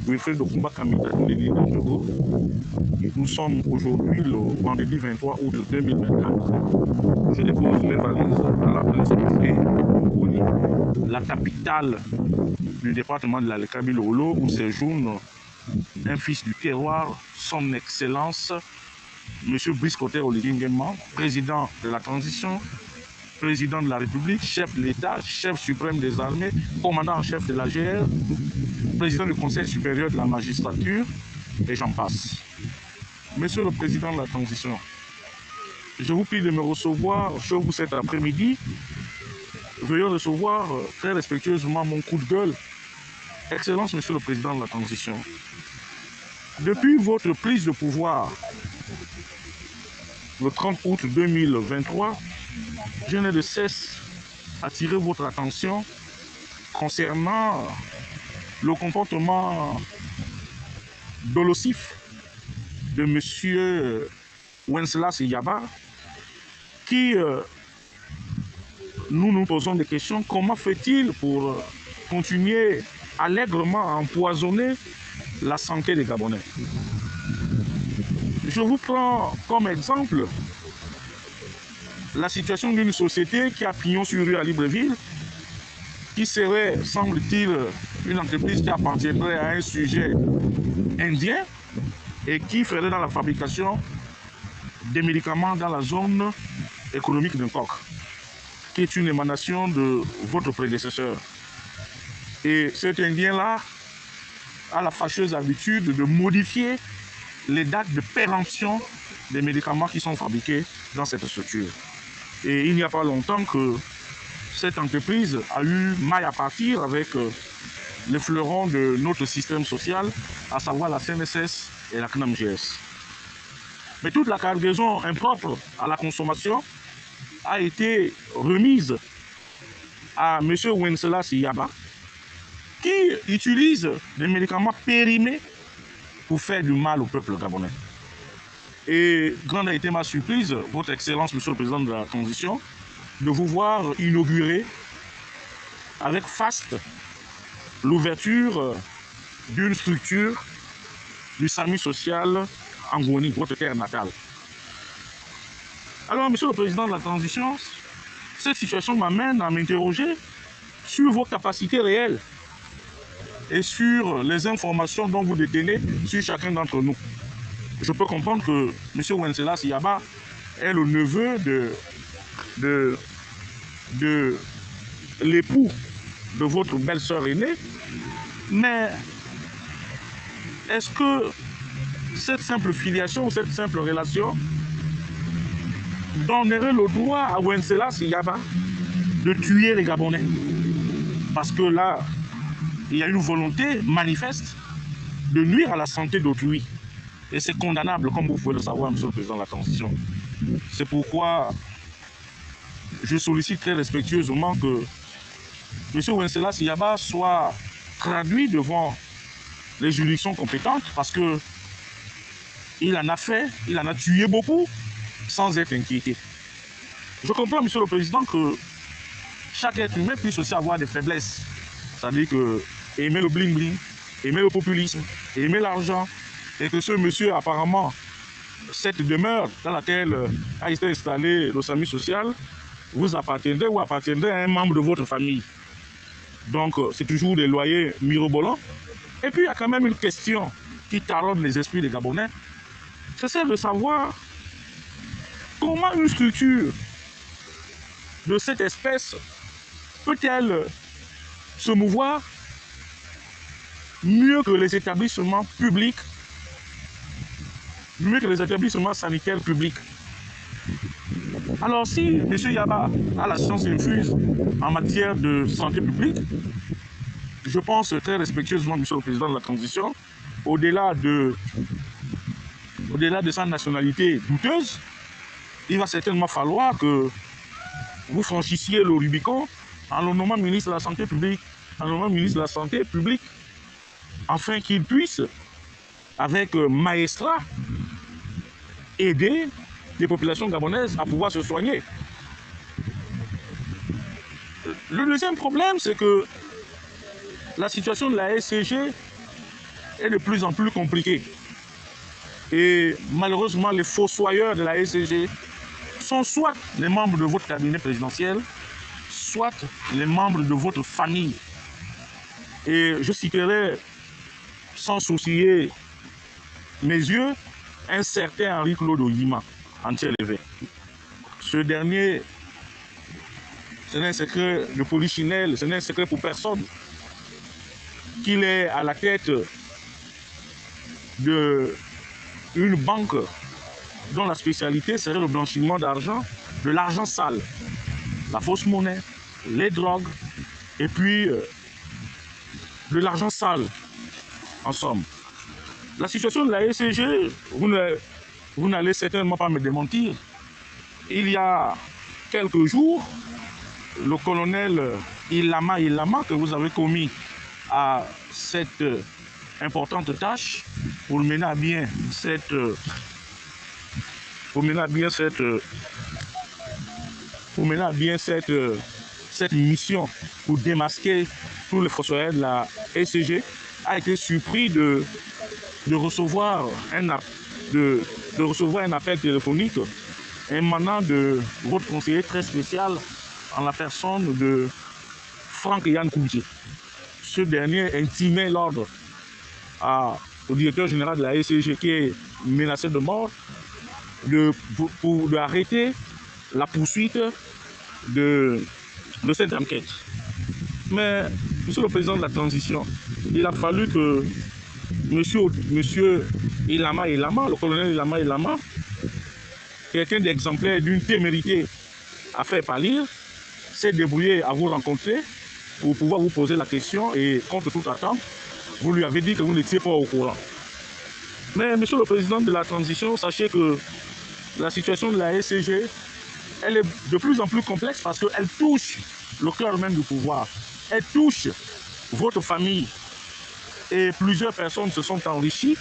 Wilfred Okumba Kamita Délégué de Togo. Nous sommes aujourd'hui le vendredi 23 août 2024. Je dépose les valises à la place de la capitale du département de la Kabylie-Lolo, où séjourne un fils du terroir, son Excellence, M. Brice Clotaire Oligui Nguema, président de la transition, président de la République, chef de l'État, chef suprême des armées, commandant en chef de la GR, président du Conseil supérieur de la magistrature, et j'en passe. Monsieur le président de la transition, je vous prie de me recevoir chez vous cet après-midi. Veuillez recevoir très respectueusement mon coup de gueule. Excellence, monsieur le président de la transition, depuis votre prise de pouvoir le 30 août 2023, je n'ai de cesse d'attirer votre attention concernant le comportement dolossif de M. Wenceslas Yaba, qui nous posons des questions. Comment fait-il pour continuer allègrement à empoisonner la santé des Gabonais? Je vous prends comme exemple la situation d'une société qui a pignon sur rue à Libreville, qui serait, semble-t-il, une entreprise qui appartiendrait à un sujet indien et qui ferait dans la fabrication des médicaments dans la zone économique d'un coq, qui est une émanation de votre prédécesseur. Et cet indien-là a la fâcheuse habitude de modifier les dates de péremption des médicaments qui sont fabriqués dans cette structure. Et il n'y a pas longtemps que cette entreprise a eu maille à partir avec les fleurons de notre système social, à savoir la CNSS et la CNAMGS. Mais toute la cargaison impropre à la consommation a été remise à M. Wenceslas Yaba, qui utilise des médicaments périmés pour faire du mal au peuple gabonais. Et grande a été ma surprise, votre Excellence, Monsieur le Président de la Transition, de vous voir inaugurer avec faste l'ouverture d'une structure du SAMU social en Goni, votre terre natale. Alors, Monsieur le Président de la Transition, cette situation m'amène à m'interroger sur vos capacités réelles et sur les informations dont vous détenez sur chacun d'entre nous. Je peux comprendre que M. Wenceslas Yaba est le neveu de l'époux de votre belle-sœur aînée, mais est-ce que cette simple filiation ou cette simple relation donnerait le droit à Wenceslas Yaba de tuer les Gabonais? Parce que là, il y a une volonté manifeste de nuire à la santé d'autrui. Et c'est condamnable, comme vous pouvez le savoir, Monsieur le Président de la Transition. C'est pourquoi je sollicite très respectueusement que M. Wenceslas Yaba soit traduit devant les juridictions compétentes, parce que il en a fait, il en a tué beaucoup, sans être inquiété. Je comprends, Monsieur le Président, que chaque être humain puisse aussi avoir des faiblesses. C'est-à-dire que aimer le bling-bling, aimer le populisme, aimer l'argent, et que ce monsieur, apparemment, cette demeure dans laquelle a été installé le SAMU social, vous appartiendrez ou appartiendrez à un membre de votre famille. Donc, c'est toujours des loyers mirobolants. Et puis, il y a quand même une question qui taraude les esprits des Gabonais. C'est celle de savoir comment une structure de cette espèce peut-elle se mouvoir mieux que les établissements publics, mieux que les établissements sanitaires publics. Alors si M. Yaba a la science infuse en matière de santé publique, je pense très respectueusement, Monsieur le Président de la Transition, au-delà de sa nationalité douteuse, il va certainement falloir que vous franchissiez le Rubicon en le nommant ministre de la Santé publique, afin qu'il puisse, avec maestrat, aider les populations gabonaises à pouvoir se soigner. Le deuxième problème, c'est que la situation de la SCG est de plus en plus compliquée. Et malheureusement, les fossoyeurs de la SCG sont soit les membres de votre cabinet présidentiel, soit les membres de votre famille. Et je citerai, sans sourciller mes yeux, un certain Henri-Claude Oyima, entier-l'évêque. Ce dernier, ce n'est un secret de polichinelle, ce n'est un secret pour personne, qu'il est à la tête d'une banque dont la spécialité serait le blanchiment d'argent, de l'argent sale, la fausse monnaie, les drogues, et puis de l'argent sale, en somme. La situation de la SCG, vous n'allez certainement pas me démentir. Il y a quelques jours, le colonel Ilama, que vous avez commis à cette importante tâche pour mener à bien cette mission pour démasquer tous les fossoyeurs de la SCG, a été surpris de recevoir un appel téléphonique émanant de votre conseiller très spécial en la personne de Franck Yann Koudjé. Ce dernier intimait l'ordre au directeur général de la SCG qui est menacé de mort d'arrêter la poursuite de cette enquête. Mais, monsieur le président de la transition, il a fallu que monsieur Ilama, le colonel Ilama, quelqu'un d'exemplaire, d'une témérité à faire pâlir, s'est débrouillé à vous rencontrer pour pouvoir vous poser la question et contre toute attente, vous lui avez dit que vous n'étiez pas au courant. Mais monsieur le président de la transition, sachez que la situation de la SCG, elle est de plus en plus complexe parce qu'elle touche le cœur même du pouvoir. Elle touche votre famille. Et plusieurs personnes se sont enrichies.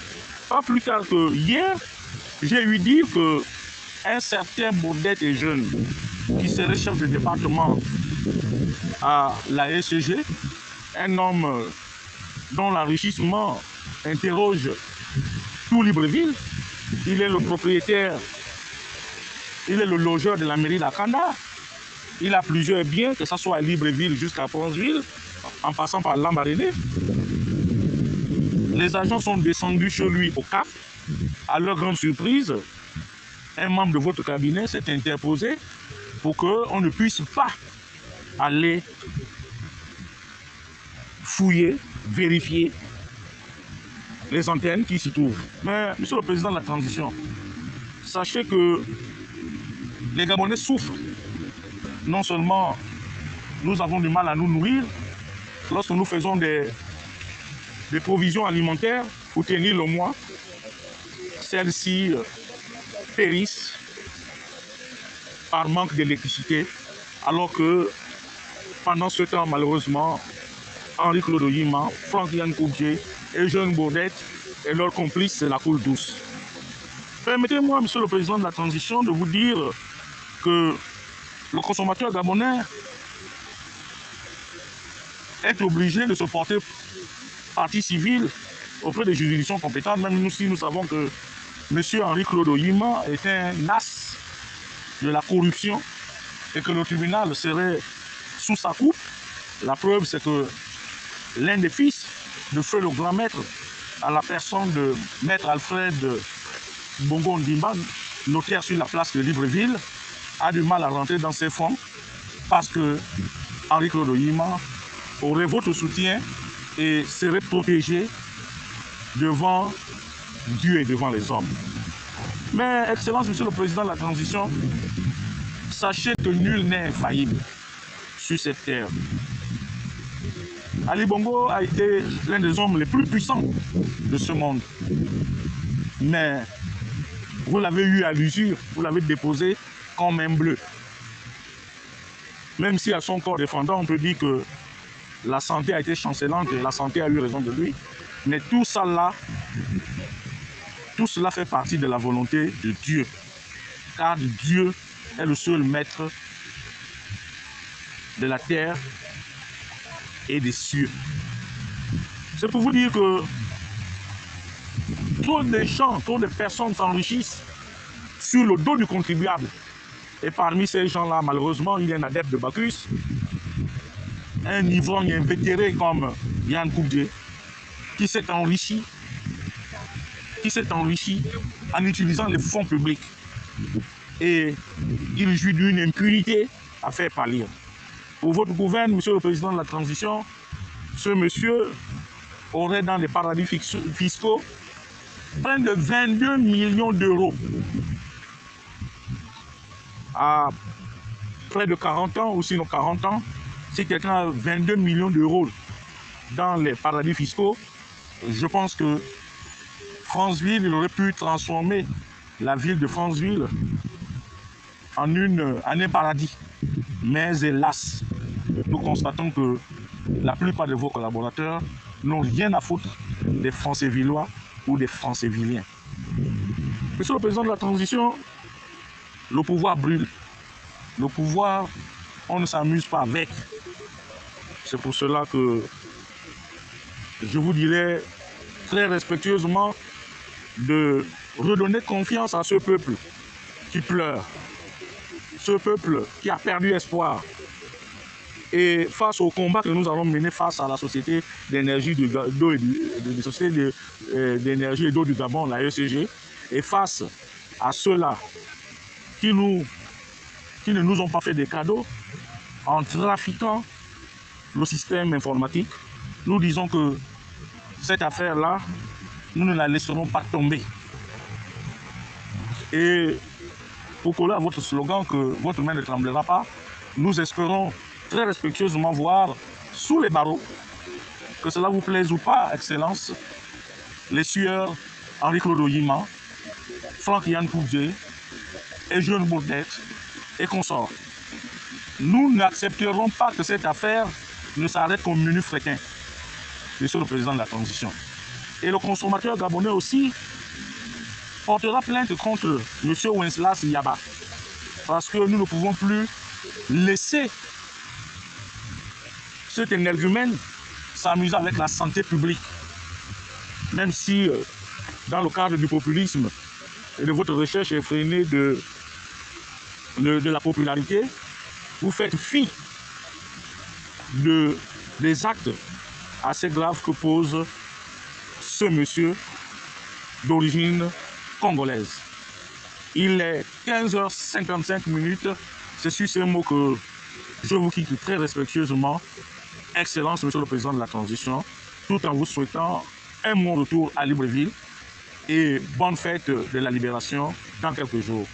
Pas plus tard que hier, j'ai eu dire qu'un certain Baudette est jeune, qui serait chef de département à la SCG, un homme dont l'enrichissement interroge tout Libreville. Il est le propriétaire, il est le logeur de la mairie d'Akanda. Il a plusieurs biens, que ce soit à Libreville jusqu'à Franceville, en passant par Lambaréné. Les agents sont descendus chez lui au Cap. À leur grande surprise, un membre de votre cabinet s'est interposé pour qu'on ne puisse pas aller fouiller, vérifier les antennes qui s'y trouvent. Mais, monsieur le président de la transition, sachez que les Gabonais souffrent. Non seulement nous avons du mal à nous nourrir, lorsque nous faisons des provisions alimentaires pour tenir le mois, celles-ci périssent par manque d'électricité, alors que pendant ce temps, malheureusement, Henri-Claude Oyima, Franck Yann Koudjé et Jeune Baudette et leurs complices, c'est la coule douce. Permettez-moi, monsieur le président de la transition, de vous dire que le consommateur gabonais est obligé de se porter partie civile auprès des juridictions compétentes, même nous, si nous savons que M. Henri-Claude Oyima est un as de la corruption et que le tribunal serait sous sa coupe. La preuve, c'est que l'un des fils de feu le grand maître, à la personne de maître Alfred Bongo Ndimba, notaire sur la place de Libreville, a du mal à rentrer dans ses fonds parce que Henri-Claude Oyima aurait votre soutien et serait protégé devant Dieu et devant les hommes. Mais, Excellence, Monsieur le Président de la transition, sachez que nul n'est infaillible sur cette terre. Ali Bongo a été l'un des hommes les plus puissants de ce monde. Mais vous l'avez eu à l'usure, vous l'avez déposé comme un bleu. Même si à son corps défendant, on peut dire que la santé a été chancelante et la santé a eu raison de lui. Mais tout ça là, tout cela fait partie de la volonté de Dieu. Car Dieu est le seul maître de la terre et des cieux. C'est pour vous dire que trop de gens, trop de personnes s'enrichissent sur le dos du contribuable. Et parmi ces gens-là, malheureusement, il y a un adepte de Bacchus, un ivrogne invétéré comme Yann Koubdé, qui s'est enrichi en utilisant les fonds publics. Et il jouit d'une impunité à faire pâlir. Pour votre gouvernement, monsieur le président de la transition, ce monsieur aurait dans les paradis fiscaux près de 22 millions d'euros. À près de 40 ans, ou sinon 40 ans, si quelqu'un a 22 millions d'euros dans les paradis fiscaux, je pense que Franceville, il aurait pu transformer la ville de Franceville en un paradis. Mais hélas, nous constatons que la plupart de vos collaborateurs n'ont rien à foutre des Francévillois ou des Francévilliens. Monsieur le président de la transition, le pouvoir brûle. Le pouvoir, on ne s'amuse pas avec. C'est pour cela que je vous dirais très respectueusement de redonner confiance à ce peuple qui pleure, ce peuple qui a perdu espoir. Et face au combat que nous allons mener face à la société d'énergie d'eau et d'énergie et d'eau du Gabon, la ECG, et face à ceux-là qui ne nous ont pas fait des cadeaux en trafiquant le système informatique, nous disons que cette affaire-là, nous ne la laisserons pas tomber. Et pour coller à votre slogan que votre main ne tremblera pas, nous espérons très respectueusement voir sous les barreaux, que cela vous plaise ou pas, Excellence, les sieurs Henri-Claude Oyima, Franck-Yann Koubdé et Jeune Bourdette et consorts. Nous n'accepterons pas que cette affaire ne s'arrête qu'au menu fréquin, monsieur le président de la transition. Et le consommateur gabonais aussi portera plainte contre M. Wenceslas Yaba, parce que nous ne pouvons plus laisser cet énergumène s'amuser avec la santé publique. Même si, dans le cadre du populisme et de votre recherche effrénée de la popularité, vous faites fi des actes assez graves que pose ce monsieur d'origine congolaise. Il est 15h55. C'est sur ces mots que je vous quitte très respectueusement. Excellence, monsieur le président de la transition, tout en vous souhaitant un bon retour à Libreville et bonne fête de la libération dans quelques jours.